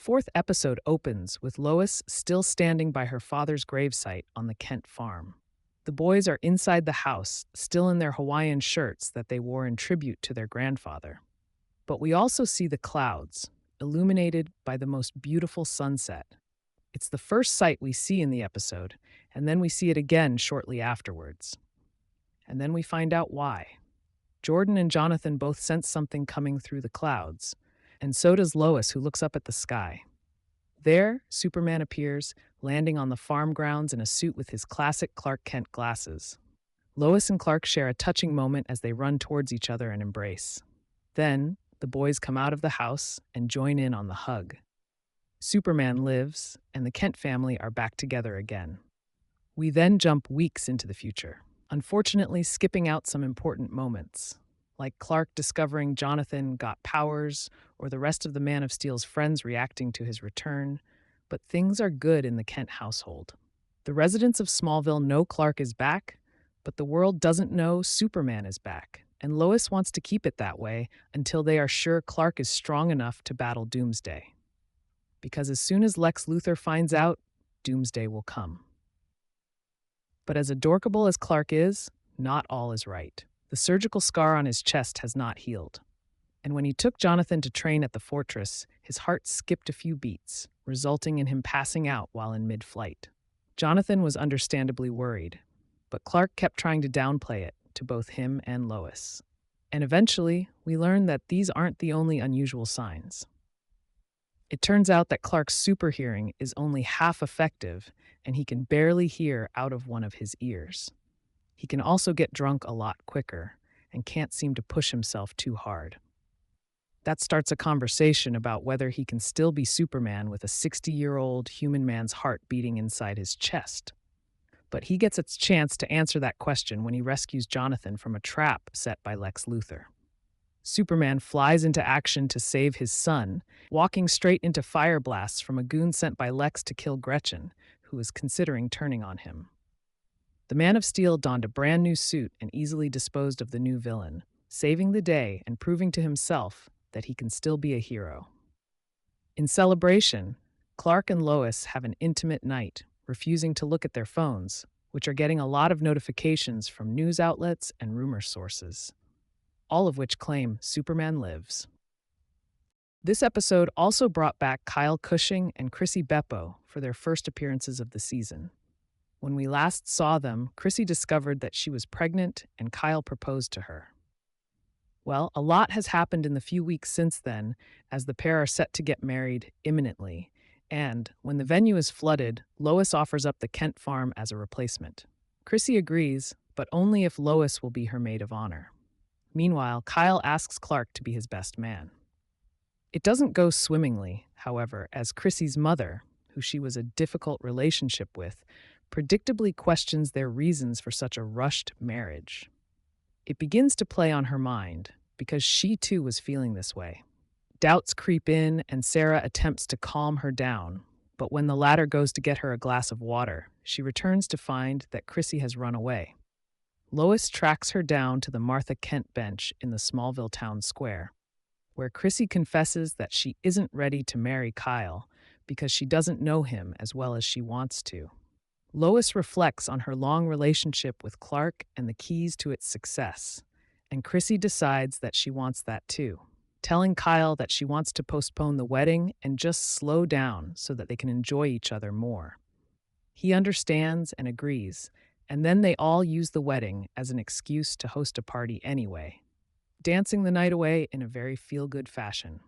Fourth episode opens with Lois still standing by her father's gravesite on the Kent farm. The boys are inside the house, still in their Hawaiian shirts that they wore in tribute to their grandfather. But we also see the clouds, illuminated by the most beautiful sunset. It's the first sight we see in the episode, and then we see it again shortly afterwards. And then we find out why. Jordan and Jonathan both sense something coming through the clouds, and so does Lois, who looks up at the sky. There, Superman appears, landing on the farm grounds in a suit with his classic Clark Kent glasses. Lois and Clark share a touching moment as they run towards each other and embrace. Then, the boys come out of the house and join in on the hug. Superman lives, and the Kent family are back together again. We then jump weeks into the future, unfortunately skipping out some important moments, like Clark discovering Jonathan got powers or the rest of the Man of Steel's friends reacting to his return, but things are good in the Kent household. The residents of Smallville know Clark is back, but the world doesn't know Superman is back, and Lois wants to keep it that way until they are sure Clark is strong enough to battle Doomsday. Because as soon as Lex Luthor finds out, Doomsday will come. But as adorkable as Clark is, not all is right. The surgical scar on his chest has not healed. And when he took Jonathan to train at the fortress, his heart skipped a few beats, resulting in him passing out while in mid-flight. Jonathan was understandably worried, but Clark kept trying to downplay it to both him and Lois. And eventually, we learn that these aren't the only unusual signs. It turns out that Clark's super hearing is only half effective, and he can barely hear out of one of his ears. He can also get drunk a lot quicker and can't seem to push himself too hard. That starts a conversation about whether he can still be Superman with a 60-year-old human man's heart beating inside his chest. But he gets a chance to answer that question when he rescues Jonathan from a trap set by Lex Luthor. Superman flies into action to save his son, walking straight into fire blasts from a goon sent by Lex to kill Gretchen, who is considering turning on him. The Man of Steel donned a brand new suit and easily disposed of the new villain, saving the day and proving to himself that he can still be a hero. In celebration, Clark and Lois have an intimate night, refusing to look at their phones, which are getting a lot of notifications from news outlets and rumor sources, all of which claim Superman lives. This episode also brought back Kyle Cushing and Chrissy Beppo for their first appearances of the season. When we last saw them, Chrissy discovered that she was pregnant and Kyle proposed to her. Well, a lot has happened in the few weeks since then, as the pair are set to get married imminently, and when the venue is flooded, Lois offers up the Kent farm as a replacement. Chrissy agrees, but only if Lois will be her maid of honor. Meanwhile, Kyle asks Clark to be his best man. It doesn't go swimmingly, however, as Chrissy's mother, who she was a difficult relationship with, predictably questions their reasons for such a rushed marriage. It begins to play on her mind, because she too was feeling this way. Doubts creep in, and Sarah attempts to calm her down, but when the latter goes to get her a glass of water, she returns to find that Chrissy has run away. Lois tracks her down to the Martha Kent bench in the Smallville town square, where Chrissy confesses that she isn't ready to marry Kyle because she doesn't know him as well as she wants to. Lois reflects on her long relationship with Clark and the keys to its success, and Chrissy decides that she wants that too, telling Kyle that she wants to postpone the wedding and just slow down so that they can enjoy each other more. He understands and agrees, and then they all use the wedding as an excuse to host a party anyway, dancing the night away in a very feel-good fashion.